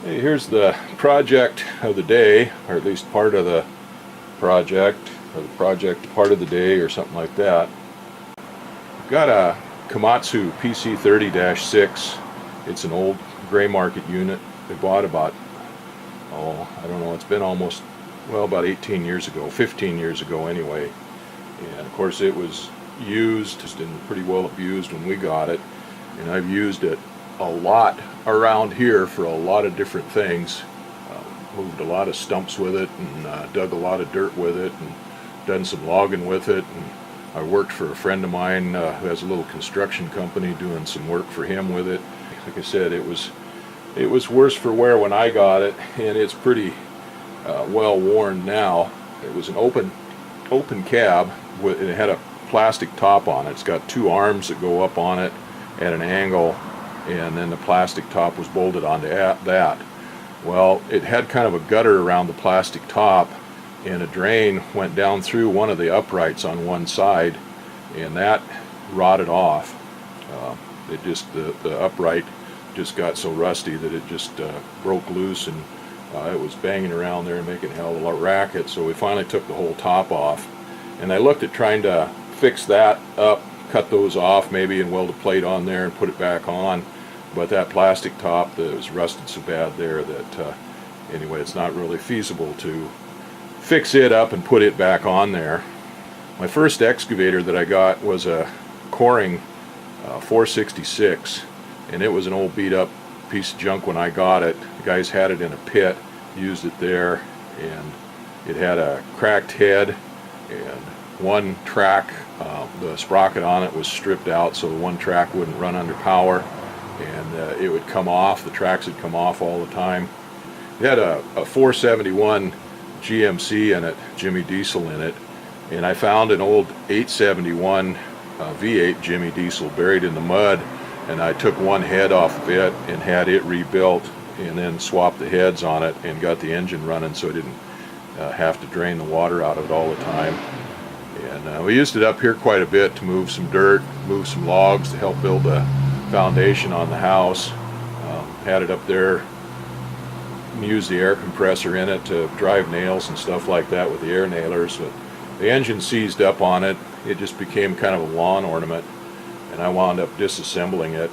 Hey, here's the project of the day, or at least part of the project, or the project part of the day, or something like that. I've got a Komatsu PC30-6. It's an old gray market unit. They bought about, I don't know, it's been almost, well, about 18 years ago, 15 years ago anyway. And of course it was used and pretty well abused when we got it. And I've used it a lot around here for a lot of different things. Moved a lot of stumps with it, and dug a lot of dirt with it, and done some logging with it. And I worked for a friend of mine who has a little construction company, doing some work for him with it. Like I said, it was worse for wear when I got it, and it's pretty well worn now. It was an open cab and it had a plastic top on it. It's got two arms that go up on it at an angle, and then the plastic top was bolted onto that. Well, it had kind of a gutter around the plastic top, and a drain went down through one of the uprights on one side, and that rotted off. The upright just got so rusty that it just broke loose, and it was banging around there and making a hell of a racket. So we finally took the whole top off, and I looked at trying to fix that up, cut those off maybe, and weld a plate on there and put it back on. But that plastic top that was rusted so bad there that anyway, it's not really feasible to fix it up and put it back on there. My first excavator that I got was a Kohring 466, and it was an old beat up piece of junk when I got it. The guys had it in a pit, used it there, and it had a cracked head, and one track, the sprocket on it was stripped out so the one track wouldn't run under power, and it would come off. The tracks would come off all the time. It had a 471 GMC in it, Jimmy Diesel in it, and I found an old 871 V8 Jimmy Diesel buried in the mud, and I took one head off of it and had it rebuilt, and then swapped the heads on it and got the engine running so I didn't have to drain the water out of it all the time. And we used it up here quite a bit to move some dirt, move some logs to help build a foundation on the house. Had it up there, used the air compressor in it to drive nails and stuff like that with the air nailers. But the engine seized up on it. It just became kind of a lawn ornament, and I wound up disassembling it.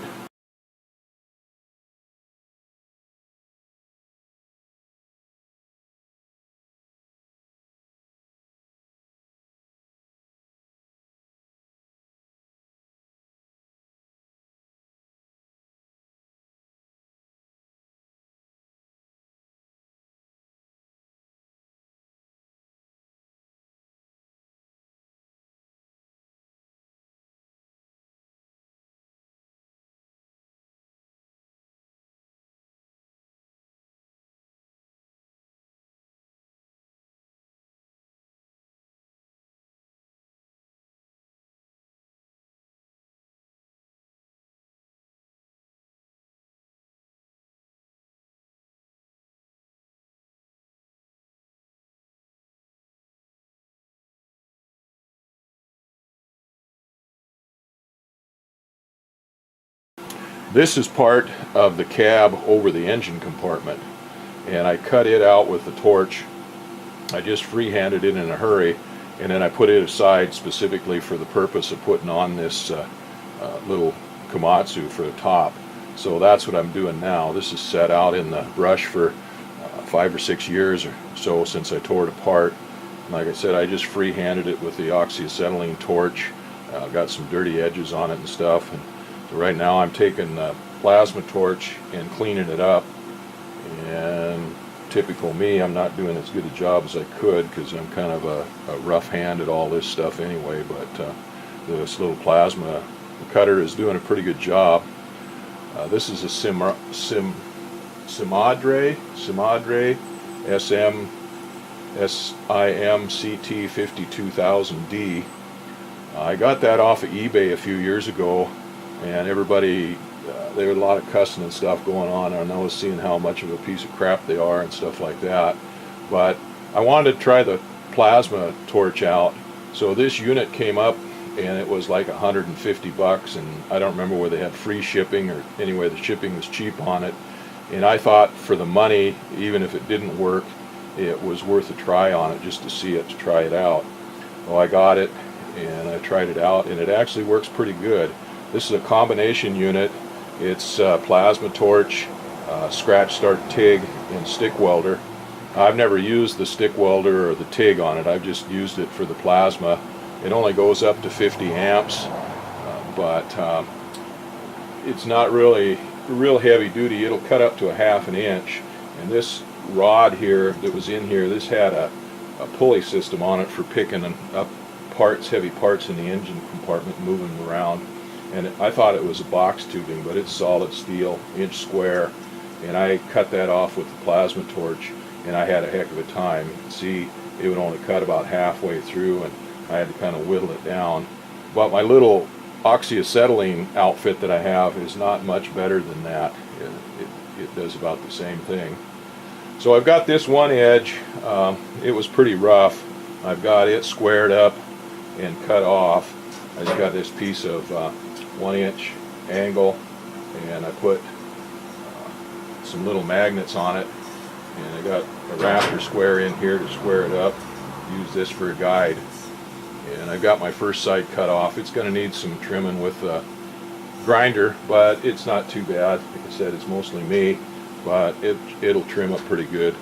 This is part of the cab over the engine compartment, and I cut it out with the torch. I just freehanded it in a hurry, and then I put it aside specifically for the purpose of putting on this little Komatsu for the top. So that's what I'm doing now. This is set out in the brush for 5 or 6 years or so since I tore it apart. Like I said, I just freehanded it with the oxyacetylene torch. Got some dirty edges on it and stuff. And so right now I'm taking the plasma torch and cleaning it up. And typical me, I'm not doing as good a job as I could because I'm kind of a rough hand at all this stuff anyway. But this little plasma cutter is doing a pretty good job. This is a Simadre SIMCT 52000D. I got that off of eBay a few years ago, and everybody, there was a lot of cussing and stuff going on, and I was seeing how much of a piece of crap they are and stuff like that. But I wanted to try the plasma torch out, so this unit came up and it was like $150, and I don't remember whether they had free shipping or anyway the shipping was cheap on it. And I thought for the money, even if it didn't work, it was worth a try on it just to see it, to try it out. Well, I got it and I tried it out, and it actually works pretty good. This is a combination unit. It's plasma torch, scratch start TIG, and stick welder. I've never used the stick welder or the TIG on it. I've just used it for the plasma. It only goes up to 50 amps, but it's not really real heavy duty. It'll cut up to a ½ inch. And this rod here that was in here, this had a pulley system on it for picking up parts, heavy parts in the engine compartment, moving them around. And I thought it was a box tubing, but it's solid steel, inch square. And I cut that off with the plasma torch, and I had a heck of a time. See, it would only cut about halfway through, and I had to kind of whittle it down. But my little oxyacetylene outfit that I have is not much better than that. It does about the same thing. So I've got this one edge. It was pretty rough. I've got it squared up and cut off. I just got this piece of 1 inch angle, and I put some little magnets on it, and I got a rafter square in here to square it up. Use this for a guide. And I've got my first side cut off. It's going to need some trimming with a grinder, but it's not too bad. Like I said, it's mostly me, but it'll trim up pretty good.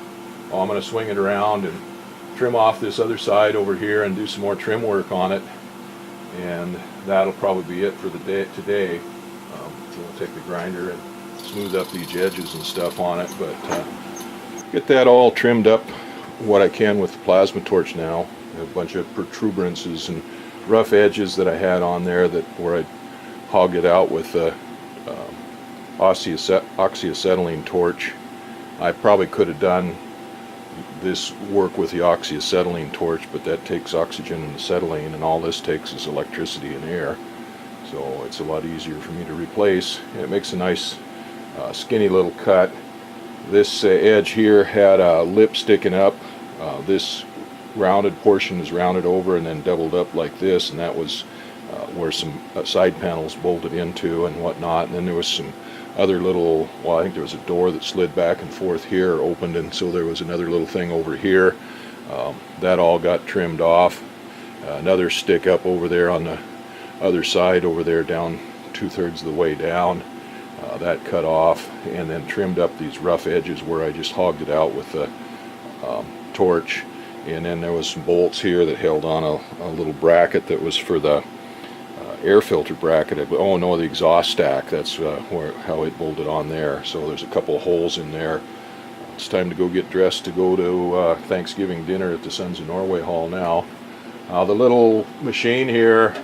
I'm going to swing it around and trim off this other side over here and do some more trim work on it, and that'll probably be it for the day today. So we'll take the grinder and smooth up these edges and stuff on it, but get that all trimmed up what I can with the plasma torch now. A bunch of protuberances and rough edges that I had on there where I hogged it out with the oxyacetylene torch. I probably could have done this work with the oxyacetylene torch, but that takes oxygen and acetylene, and all this takes is electricity and air. So it's a lot easier for me to replace. It makes a nice skinny little cut. This edge here had a lip sticking up. This rounded portion is rounded over and then doubled up like this, and that was where some side panels bolted into and whatnot. And then there was some other little, well, I think there was a door that slid back and forth here, opened, and so there was another little thing over here. That all got trimmed off. Another stick up over there on the other side over there, down 2/3 of the way down. That cut off, and then trimmed up these rough edges where I just hogged it out with the torch. And then there was some bolts here that held on a little bracket that was for the air filter bracket. Oh no, the exhaust stack. That's how it bolted on there. So there's a couple of holes in there. It's time to go get dressed to go to Thanksgiving dinner at the Sons of Norway Hall now. The little machine here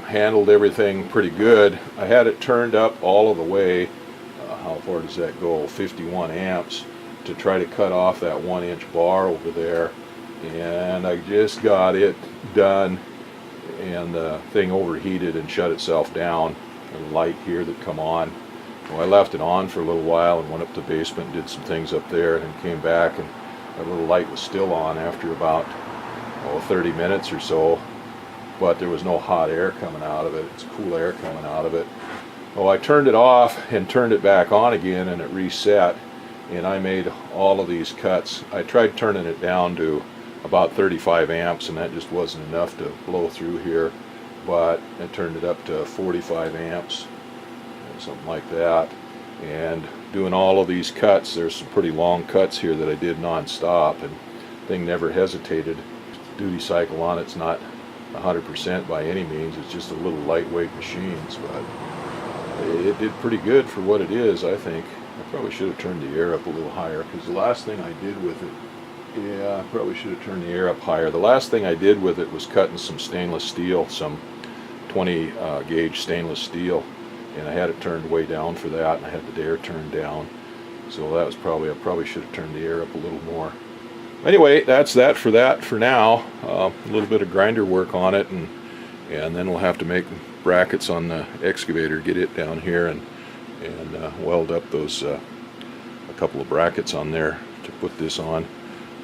handled everything pretty good. I had it turned up all of the way. How far does that go? 51 amps to try to cut off that 1 inch bar over there. And I just got it done, and the thing overheated and shut itself down. A light here that come on. Well, I left it on for a little while and went up to the basement and did some things up there, and then came back, and that little light was still on after about 30 minutes or so, but there was no hot air coming out of it. It's cool air coming out of it. Well, I turned it off and turned it back on again, and it reset, and I made all of these cuts. I tried turning it down to about 35 amps, and that just wasn't enough to blow through here, but I turned it up to 45 amps, something like that. And doing all of these cuts, there's some pretty long cuts here that I did non-stop, and the thing never hesitated. Duty cycle on it's not 100% by any means. It's just a little lightweight machines, but it did pretty good for what it is, I think. I probably should have turned the air up a little higher, because the last thing I did with it, yeah, I probably should have turned the air up higher. The last thing I did with it was cutting some stainless steel, some 20 gauge stainless steel, and I had it turned way down for that, and I had the air turned down. So that was I probably should have turned the air up a little more. Anyway, that's that for now. A little bit of grinder work on it, and then we'll have to make brackets on the excavator, get it down here, and weld up those a couple of brackets on there to put this on.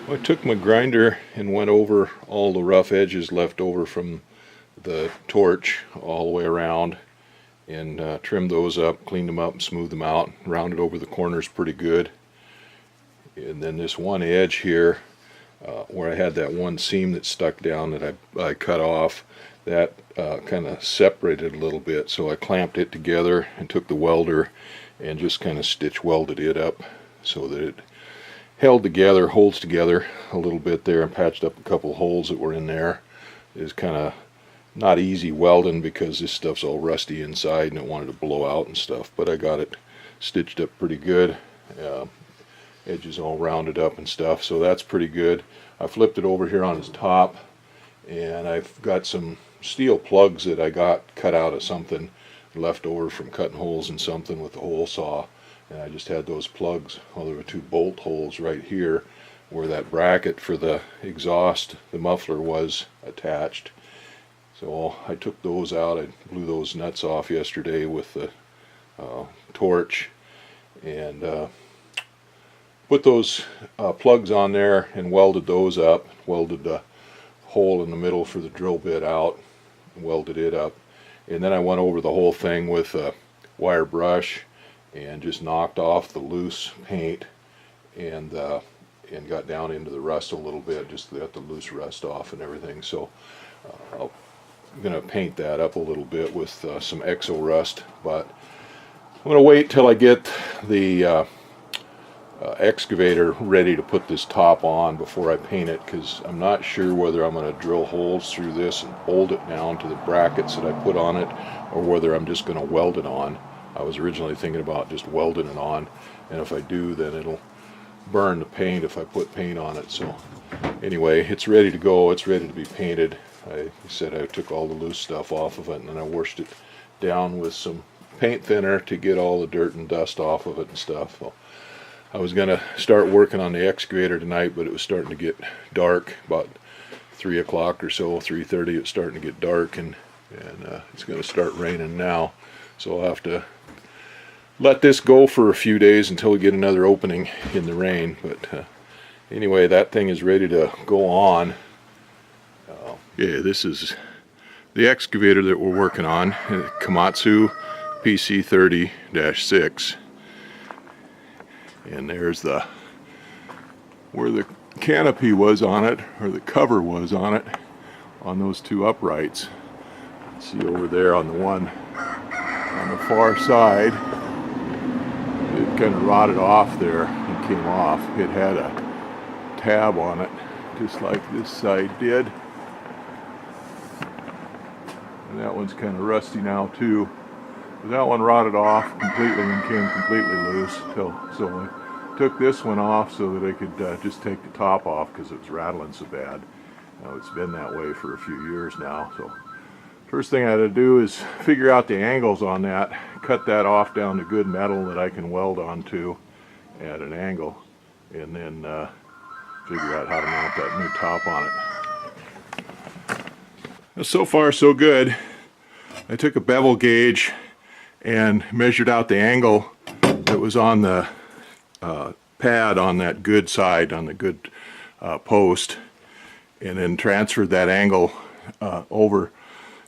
I took my grinder and went over all the rough edges left over from the torch all the way around, and trimmed those up, cleaned them up and smoothed them out, rounded over the corners pretty good. And then this one edge here, where I had that one seam that stuck down that I cut off, that kind of separated a little bit, so I clamped it together and took the welder and just kind of stitch welded it up so that it held together, holds together a little bit there, and patched up a couple holes that were in there. It's kind of not easy welding because this stuff's all rusty inside and it wanted to blow out and stuff, but I got it stitched up pretty good. Edges all rounded up and stuff, so that's pretty good. I flipped it over here on his top, and I've got some steel plugs that I got cut out of something left over from cutting holes in something with the hole saw, and I just had those plugs. Well, there were 2 bolt holes right here where that bracket for the exhaust, the muffler, was attached. So I took those out. I blew those nuts off yesterday with the torch, and put those plugs on there and welded those up. Welded the hole in the middle for the drill bit out, welded it up, and then I went over the whole thing with a wire brush and just knocked off the loose paint and got down into the rust a little bit, just got the loose rust off and everything. So I'm gonna paint that up a little bit with some exo rust, but I'm gonna wait till I get the excavator ready to put this top on before I paint it, because I'm not sure whether I'm going to drill holes through this and bolt it down to the brackets that I put on it, or whether I'm just going to weld it on. I was originally thinking about just welding it on, and if I do, then it'll burn the paint if I put paint on it. So anyway, it's ready to go. It's ready to be painted. I said I took all the loose stuff off of it, and then I washed it down with some paint thinner to get all the dirt and dust off of it and stuff. So I was going to start working on the excavator tonight, but it was starting to get dark. About 3 o'clock or so, 3:30, it's starting to get dark, and it's going to start raining now. So I'll have to let this go for a few days until we get another opening in the rain. But anyway, that thing is ready to go on. Yeah, this is the excavator that we're working on, Komatsu PC30-6. And there's where the canopy was on it, or the cover was on it, on those 2 uprights. See over there on the one on the far side, it kind of rotted off there and came off. It had a tab on it, just like this side did. And that one's kind of rusty now too. That one rotted off completely and came completely loose. So I took this one off so that I could just take the top off because it was rattling so bad. It's been that way for a few years now. So first thing I had to do is figure out the angles on that, cut that off down to good metal that I can weld onto at an angle, and then figure out how to mount that new top on it. So far so good. I took a bevel gauge and measured out the angle that was on the pad on that good side, on the good post, and then transferred that angle over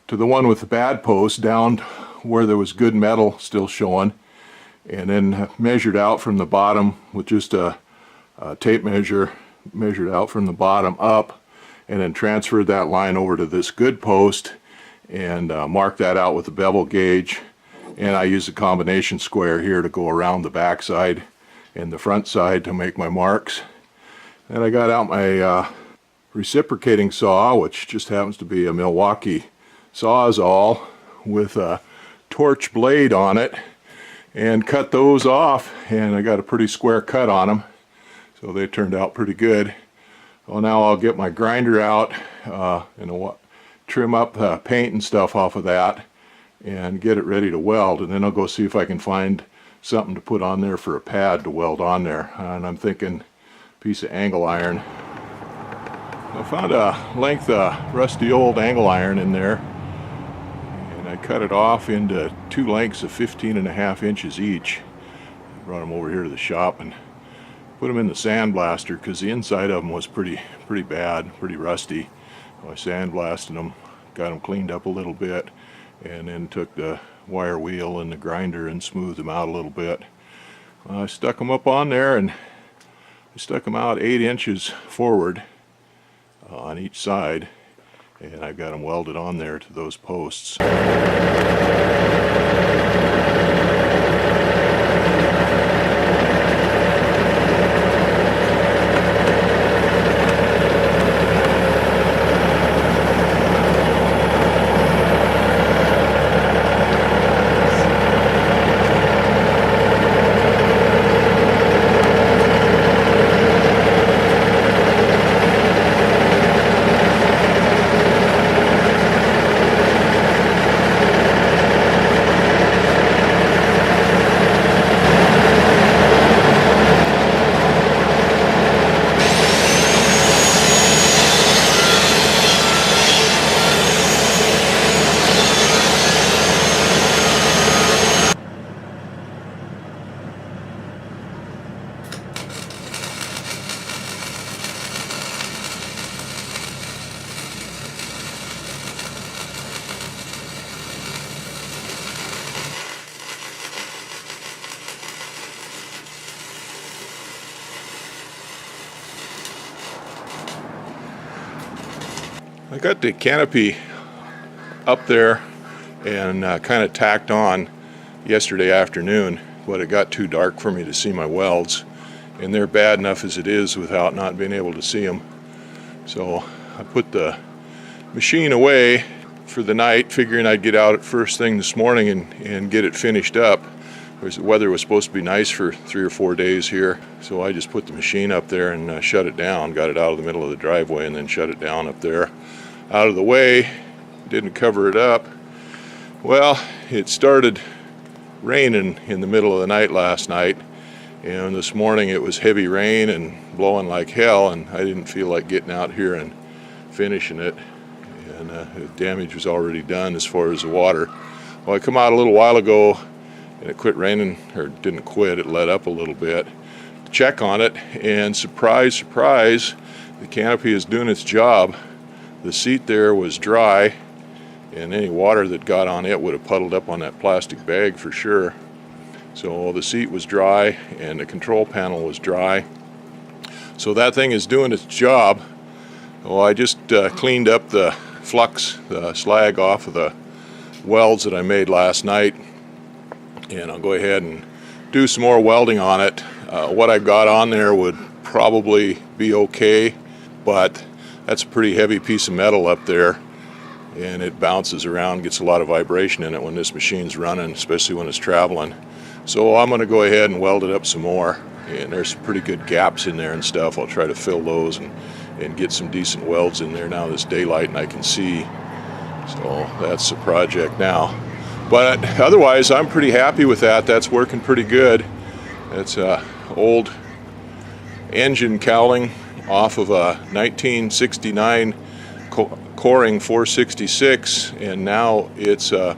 to the one with the bad post, down where there was good metal still showing, and then measured out from the bottom with just a tape measure, measured out from the bottom up, and then transferred that line over to this good post and marked that out with the bevel gauge. And I used a combination square here to go around the back side and the front side to make my marks. And I got out my reciprocating saw, which just happens to be a Milwaukee Sawzall with a torch blade on it, and cut those off, and I got a pretty square cut on them, so they turned out pretty good. Well, now I'll get my grinder out and trim up the paint and stuff off of that and get it ready to weld, and then I'll go see if I can find something to put on there for a pad to weld on there. And I'm thinking a piece of angle iron. I found a length of rusty old angle iron in there, and I cut it off into 2 lengths of 15.5 inches each. I brought them over here to the shop and put them in the sandblaster because the inside of them was pretty bad, pretty rusty. So I sandblasted them, got them cleaned up a little bit, and then took the wire wheel and the grinder and smoothed them out a little bit. I stuck them up on there, and I stuck them out 8 inches forward on each side, and I've got them welded on there to those posts. I got the canopy up there and kind of tacked on yesterday afternoon, but it got too dark for me to see my welds, and they're bad enough as it is without not being able to see them. So I put the machine away for the night, figuring I'd get out at first thing this morning and get it finished up. The weather was supposed to be nice for 3 or 4 days here, so I just put the machine up there and shut it down, got it out of the middle of the driveway and then shut it down up there. Out of the way, didn't cover it up. Well, it started raining in the middle of the night last night, and this morning it was heavy rain and blowing like hell, and I didn't feel like getting out here and finishing it, and the damage was already done as far as the water. Well, I come out a little while ago and it quit raining, or didn't quit, it let up a little bit to check on it, and surprise, surprise, the canopy is doing its job. The seat there was dry, and any water that got on it would have puddled up on that plastic bag for sure. So the seat was dry and the control panel was dry. So that thing is doing its job. Well, I just cleaned up the flux, the slag off of the welds that I made last night, and I'll go ahead and do some more welding on it. What I've got on there would probably be okay, but that's a pretty heavy piece of metal up there, and it bounces around, gets a lot of vibration in it when this machine's running, especially when it's traveling. So I'm going to go ahead and weld it up some more, and there's some pretty good gaps in there and stuff. I'll try to fill those and get some decent welds in there now this daylight and I can see. So that's the project now. But otherwise, I'm pretty happy with that. That's working pretty good. It's a old engine cowling off of a 1969 Kohring 466, and now it's a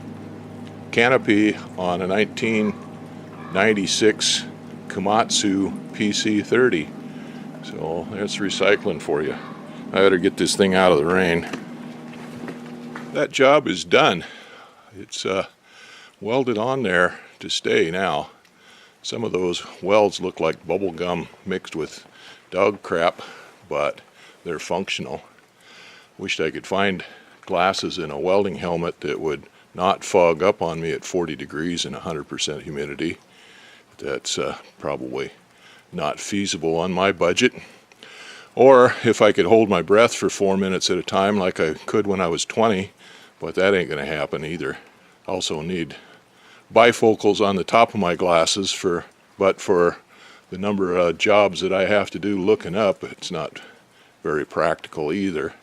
canopy on a 1996 Komatsu PC30. So that's recycling for you. I better get this thing out of the rain. That job is done. It's welded on there to stay now. Some of those welds look like bubble gum mixed with dog crap, but they're functional. Wished I could find glasses in a welding helmet that would not fog up on me at 40 degrees and 100% humidity. That's probably not feasible on my budget. Or if I could hold my breath for 4 minutes at a time like I could when I was 20, but that ain't going to happen either. Also need bifocals on the top of my glasses but for the number of jobs that I have to do looking up, it's not very practical either.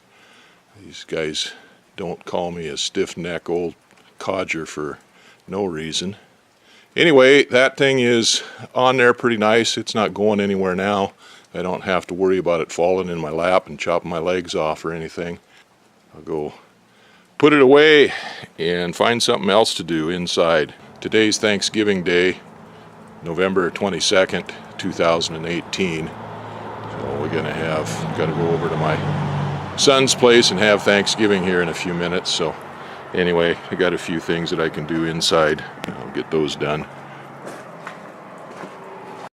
These guys don't call me a stiff-neck old codger for no reason. Anyway, that thing is on there pretty nice. It's not going anywhere now. I don't have to worry about it falling in my lap and chopping my legs off or anything. I'll go put it away and find something else to do inside. Today's Thanksgiving Day, November 22nd, 2018. So we're got to go over to my son's place and have Thanksgiving here in a few minutes. So Anyway, I got a few things that I can do inside. I'll get those done.